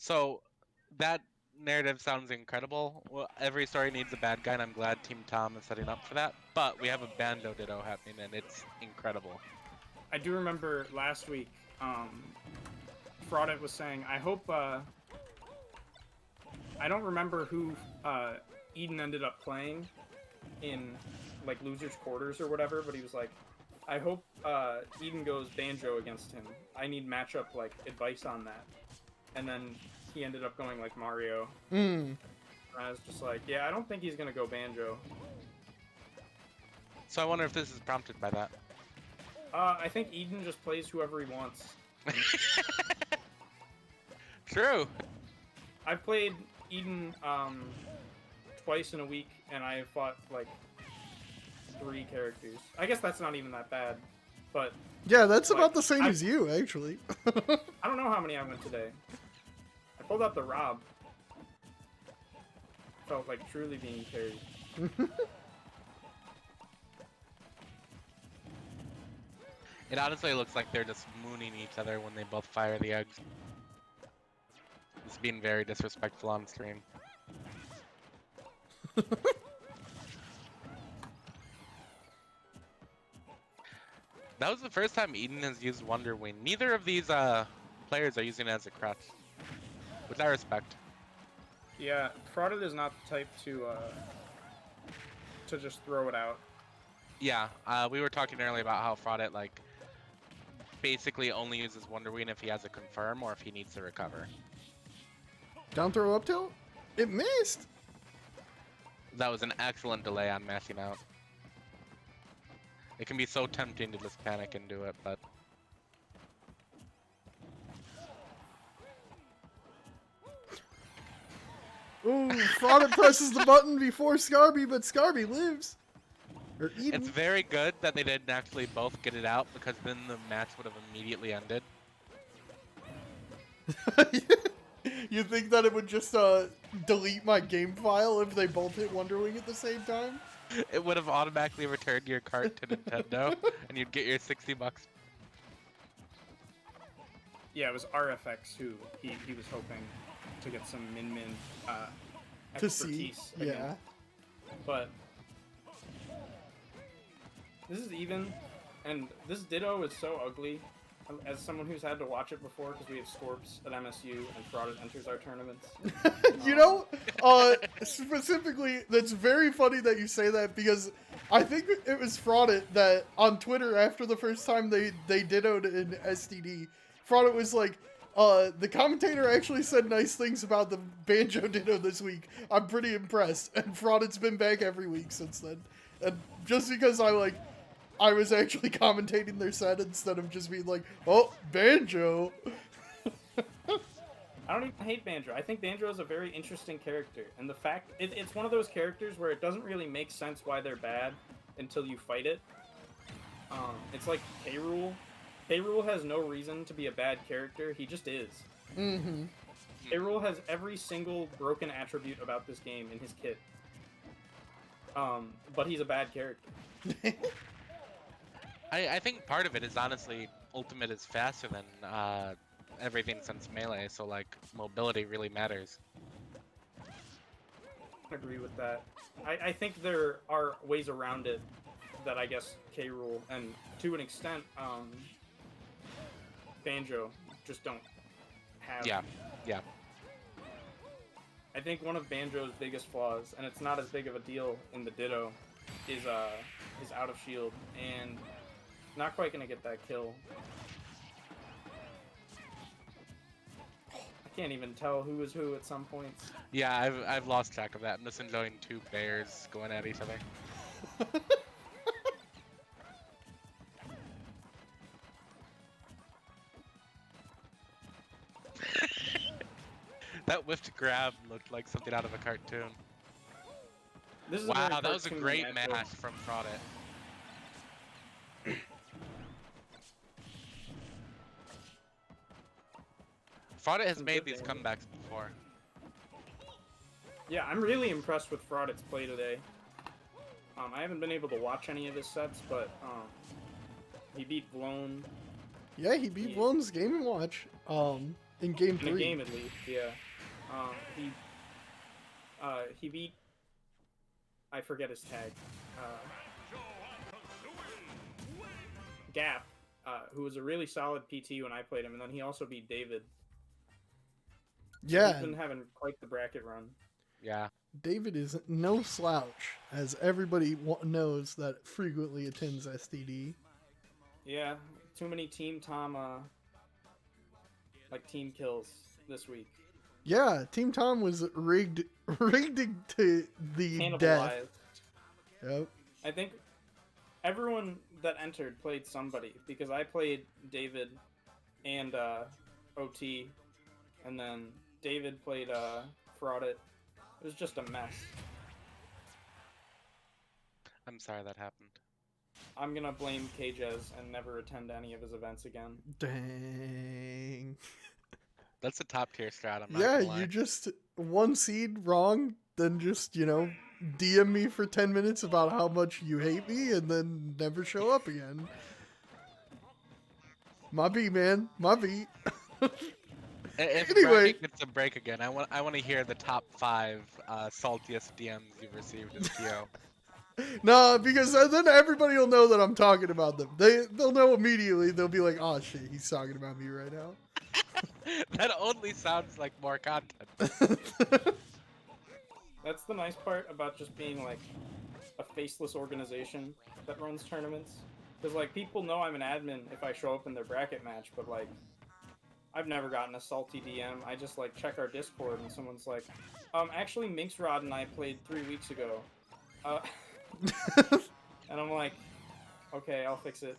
So that narrative sounds incredible. Well, every story needs a bad guy, and I'm glad Team Tom is setting up for that. But we have a Banjo Ditto happening, and it's incredible. I do remember last week, Fraudit was saying, I hope, I don't remember who Eden ended up playing in, like, losers quarters or whatever, but he was like, I hope Eden goes Banjo against him. I need matchup, like, advice on that. And then he ended up going, like, Mario. Mm. I was just like, yeah, I don't think he's gonna go Banjo. So I wonder if this is prompted by that. I think Eden just plays whoever he wants. True. I've played Eden twice in a week, and I fought like 3 characters. I guess that's not even that bad, but Yeah, that's like, about the same as you, actually. I don't know how many I went today. I pulled out the Rob. Felt like truly being carried. It honestly looks like they're just mooning each other when they both fire the eggs. It's being very disrespectful on screen. That was the first time Eden has used Wonder Wing. Neither of these players are using it as a crutch, which I respect. Yeah, Fraudit is not the type to just throw it out. Yeah, we were talking earlier about how Fraudit like basically only uses Wonder Wing if he has a confirm or if he needs to recover. Down throw up tilt? It missed! That was an excellent delay on mashing out. It can be so tempting to just panic and do it, but... Ooh, Fraudit presses the button before Scarby, but Scarby lives. Or Eden. It's very good that they didn't actually both get it out, because then the match would have immediately ended. You think that it would just delete my game file if they both hit Wonder Wing at the same time? It would have automatically returned your cart to Nintendo, and you'd get your $60. Yeah, it was RFX who he was hoping to get some min To see, expertise yeah. against. But this is even, and this Ditto is so ugly. As someone who's had to watch it before, because we have Scorps at MSU and Fraudit enters our tournaments. You know, specifically, that's very funny that you say that, because I think it was Fraudit that on Twitter after the first time they dittoed in SDD, Fraudit was like, the commentator actually said nice things about the Banjo ditto this week. I'm pretty impressed. And Fraudit's been back every week since then. And just because I was actually commentating their set instead of just being like, oh, Banjo. I don't even hate Banjo. I think Banjo is a very interesting character. And the fact, it's one of those characters where it doesn't really make sense why they're bad until you fight it. It's like K-Rool. K-Rool has no reason to be a bad character. He just is. Mm-hmm. K-Rool has every single broken attribute about this game in his kit. But he's a bad character. I think part of it is honestly Ultimate is faster than everything since Melee, so like mobility really matters. I agree with that. I think there are ways around it that I guess K-Rool and to an extent Banjo just don't have. Yeah, yeah. I think one of Banjo's biggest flaws, and it's not as big of a deal in the Ditto, is his out of shield, and not quite gonna get that kill. I can't even tell who is who at some points. Yeah, I've lost track of that. I'm just enjoying 2 bears going at each other. That whiffed grab looked like something out of a cartoon. This is Wow, that was a great match from Fraudit. Fraudit has made these comebacks before. Yeah, I'm really impressed with Fraudit's play today. I haven't been able to watch any of his sets, but he beat Blown. Yeah, he beat Blown's Game & Watch. in game In a 3. game at least, yeah. He beat, I forget his tag. Gap, who was a really solid PT when I played him, and then he also beat David. Yeah, He's been having quite the bracket run. Yeah. David is no slouch, as everybody knows that frequently attends SDD. Yeah, too many Team Tom, team kills this week. Yeah, Team Tom was rigged to the death. Cannibalized. Yep. I think everyone that entered played somebody, because I played David and OT, and then David played Fraudit. It was just a mess. I'm sorry that happened. I'm gonna blame KJez and never attend any of his events again. Dang. That's a top tier strat. I'm not Yeah, gonna lie. you just one seed wrong, then just, DM me for 10 minutes about how much you hate me and then never show up again. My beat, man. My beat. If Anyway. bracket gets a break again, I want to hear the top 5 saltiest DMs you've received in TO. No, because then everybody will know that I'm talking about them. They'll know immediately. They'll be like, "Oh shit, he's talking about me right now." That only sounds like more content. That's the nice part about just being like a faceless organization that runs tournaments. Because like people know I'm an admin if I show up in their bracket match, but like I've never gotten a salty DM. I just like check our Discord and someone's like, actually Minxrod and I played 3 weeks ago. And I'm like, okay, I'll fix it.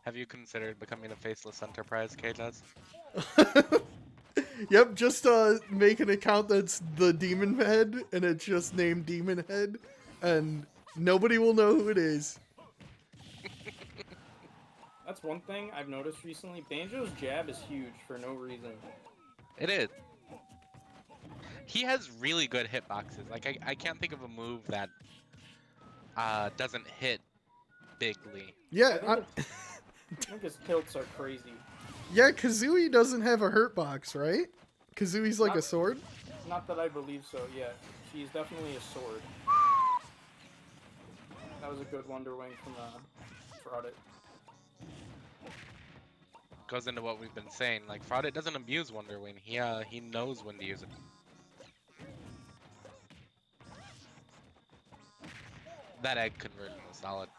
Have you considered becoming a faceless enterprise, KJez? Yep, just make an account that's the Demon Head, and it's just named Demon Head, and nobody will know who it is. That's one thing I've noticed recently. Banjo's jab is huge for no reason. It is. He has really good hitboxes. Like I can't think of a move that doesn't hit bigly. Yeah, I think his tilts are crazy. yeah, Kazooie doesn't have a hurt box, right? Kazooie's like a sword? Not that I believe so, yeah. She's definitely a sword. That was a good Wonder Wing from Fraudit. Goes into what we've been saying. Like Fraudit doesn't abuse Wonder Wing. He knows when to use it. That egg conversion was solid.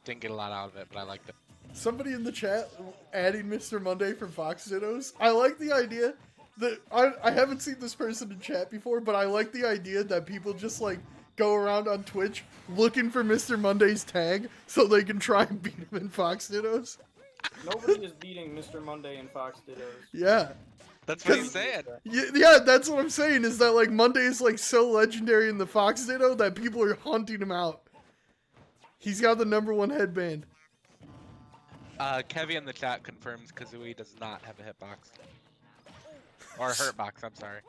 Didn't get a lot out of it, but I liked it. Somebody in the chat adding Mr. Monday from Fox Dittos. I like the idea that I haven't seen this person in chat before, but I like the idea that people just like go around on Twitch looking for Mr. Monday's tag so they can try and beat him in Fox Dittos. Nobody is beating Mr. Monday and Fox Dittos. Yeah. That's what he's saying. Yeah, that's what I'm saying, is that like Monday is like so legendary in the Fox Ditto that people are hunting him out. He's got the #1 headband. Kevy in the chat confirms Kazooie does not have a hitbox. Or a hurtbox, I'm sorry.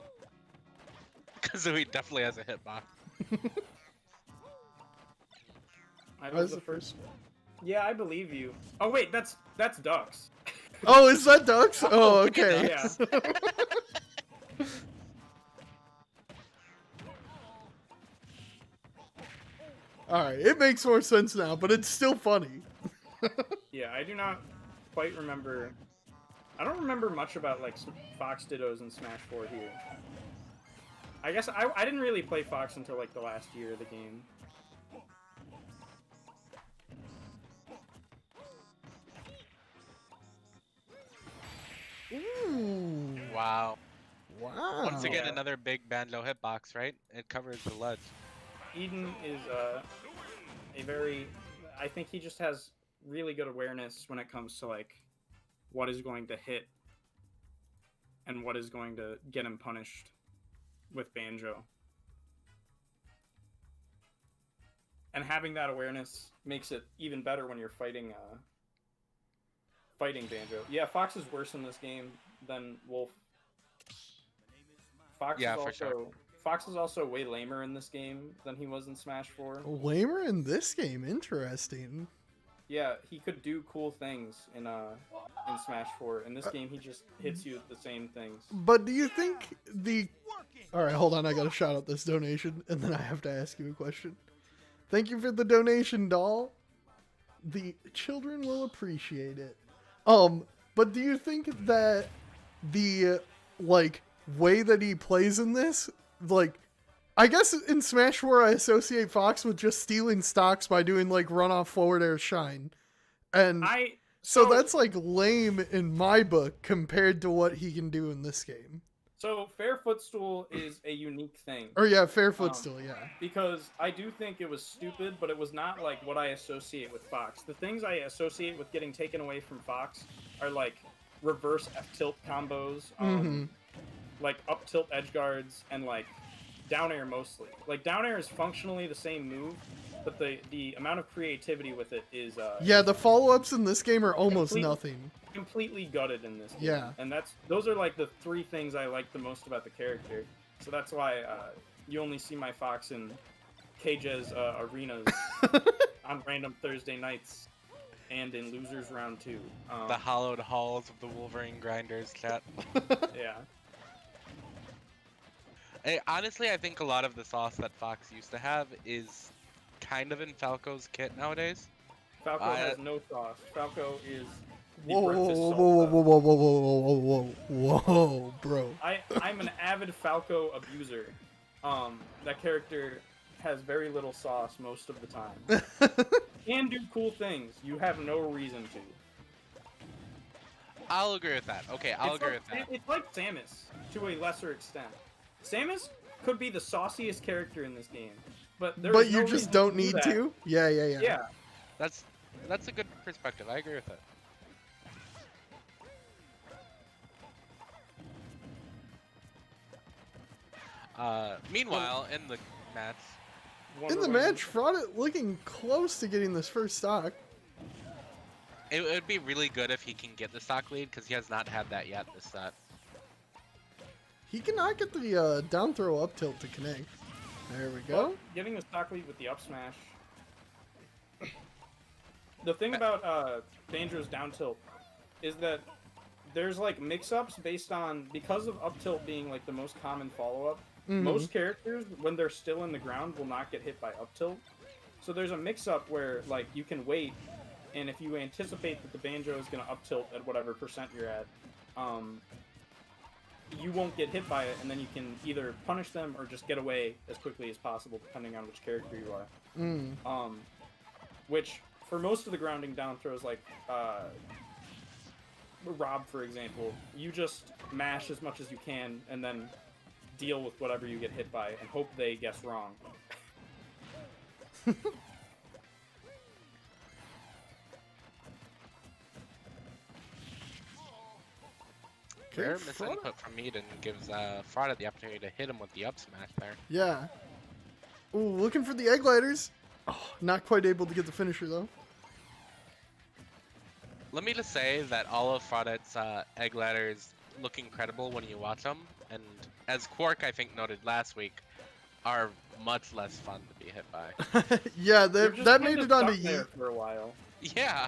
Kazooie definitely has a hitbox. I was the first. Yeah, I believe you. Oh wait, that's Ducks. Oh, is that Ducks? Oh, okay. Yeah. Alright, it makes more sense now, but it's still funny. Yeah, I do not quite remember. I don't remember much about like Fox Dittos and Smash 4 here. I guess I didn't really play Fox until like the last year of the game. Ooh. Wow. Wow. Once again, Yeah. another big Banjo hitbox, right? It covers the ledge. Eden is a very. I think he just has really good awareness when it comes to like what is going to hit and what is going to get him punished with Banjo. And having that awareness makes it even better when you're fighting Banjo. Yeah, Fox is worse in this game than Wolf. Fox Yeah, is for also sure. Fox is also way lamer in this game than he was in Smash 4. Lamer in this game, interesting. Yeah, he could do cool things in Smash 4. In this game, he just hits you with the same things. But do you think the... Alright, hold on, I gotta shout out this donation, and then I have to ask you a question. Thank you for the donation, doll. The children will appreciate it. But do you think that the, like, way that he plays in this, like, I guess in Smash 4 I associate Fox with just stealing stocks by doing, like, run-off forward air shine. And so that's, like, lame in my book compared to what he can do in this game. So fair footstool is a unique thing. Or yeah, fair footstool, yeah. Because I do think it was stupid, but it was not like what I associate with Fox. The things I associate with getting taken away from Fox are like reverse F tilt combos, like up tilt edge guards, and like down air mostly. Like down air is functionally the same move, but the amount of creativity with it is yeah, the follow-ups in this game are almost nothing. Completely gutted in this game. Yeah. And those are like the three things I like the most about the character. So that's why you only see my Fox in KJ's arenas on random Thursday nights and in Losers Round 2. The hollowed halls of the Wolverine Grinders chat. Yeah. Honestly, I think a lot of the sauce that Fox used to have is kind of in Falco's kit nowadays. Falco has no sauce. Falco is the Whoa, breakfast whoa, whoa, salsa. whoa, whoa, whoa, whoa, whoa, whoa, whoa, bro. I'm an avid Falco abuser. That character has very little sauce most of the time. Can do cool things. You have no reason to. I'll agree with that. Okay, I'll agree with that. It's like Samus, to a lesser extent. Samus could be the sauciest character in this game, but you just don't need to? Yeah. Yeah. That's a good perspective. I agree with it. Meanwhile, in the match... In the match, Fraudit looking close to getting this first stock. It would be really good if he can get the stock lead, because he has not had that yet this set. He cannot get the down throw up tilt to connect. There we go. Well, getting the stock lead with the up smash. The thing about Banjo's down tilt is that there's like mix-ups based on, because of up tilt being like the most common follow-up, most characters, when they're still in the ground, will not get hit by up tilt. So there's a mix-up where like you can wait, and if you anticipate that the Banjo is going to up tilt at whatever percent you're at, you won't get hit by it, and then you can either punish them or just get away as quickly as possible, depending on which character you are. Which, for most of the grounding down throws, like Rob, for example, you just mash as much as you can, and then deal with whatever you get hit by, and hope they guess wrong. Rare misinput from Eden gives Fraudit the opportunity to hit him with the up smash there. Yeah. Ooh, looking for the egg gliders. Oh, not quite able to get the finisher though. Let me just say that all of Fraudit's egg ladders look incredible when you watch them, and as Quark I think noted last week, are much less fun to be hit by. Yeah, that made it onto there for a while. Yeah.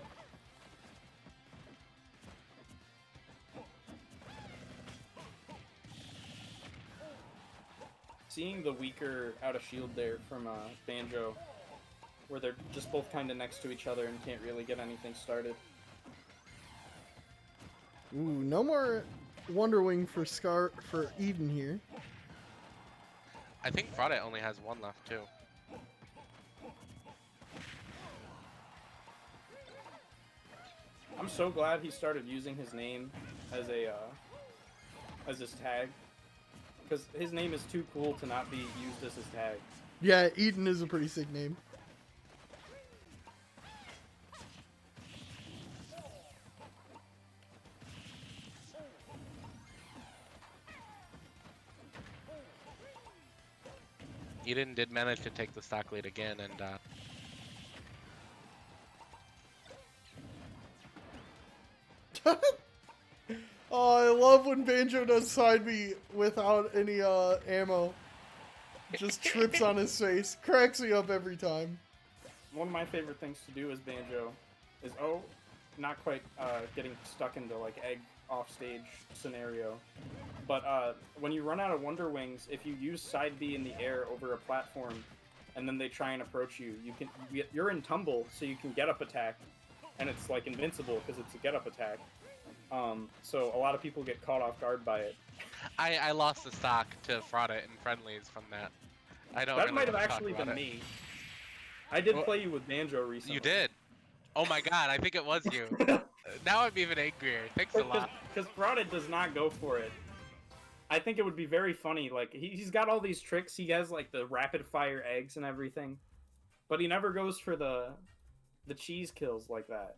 Seeing the weaker out of shield there from Banjo, where they're just both kind of next to each other and can't really get anything started. Ooh, no more Wonder Wing for Eden here. I think Fraudit only has one left too. I'm so glad he started using his name as his tag, because his name is too cool to not be used as his tag. Yeah, Eden is a pretty sick name. Eden did manage to take the stock lead again, and Oh, I love when Banjo does side B without any ammo. Just trips on his face. Cracks me up every time. One of my favorite things to do as Banjo is, not quite getting stuck into like egg offstage scenario. But when you run out of Wonder Wings, if you use side B in the air over a platform, and then they try and approach you, you're in tumble, so you can get up attack, and it's like invincible because it's a get up attack. So a lot of people get caught off guard by it. I lost the stock to Fraudit and friendlies from that. I don't. That really might have wanna talk actually about been it. me. I did play you with Banjo recently. You did. Oh my god, I think it was you. Now I'm even angrier. Thanks a lot. Because Fraudit does not go for it. I think it would be very funny. Like he's got all these tricks. He has like the rapid fire eggs and everything, but he never goes for the cheese kills like that.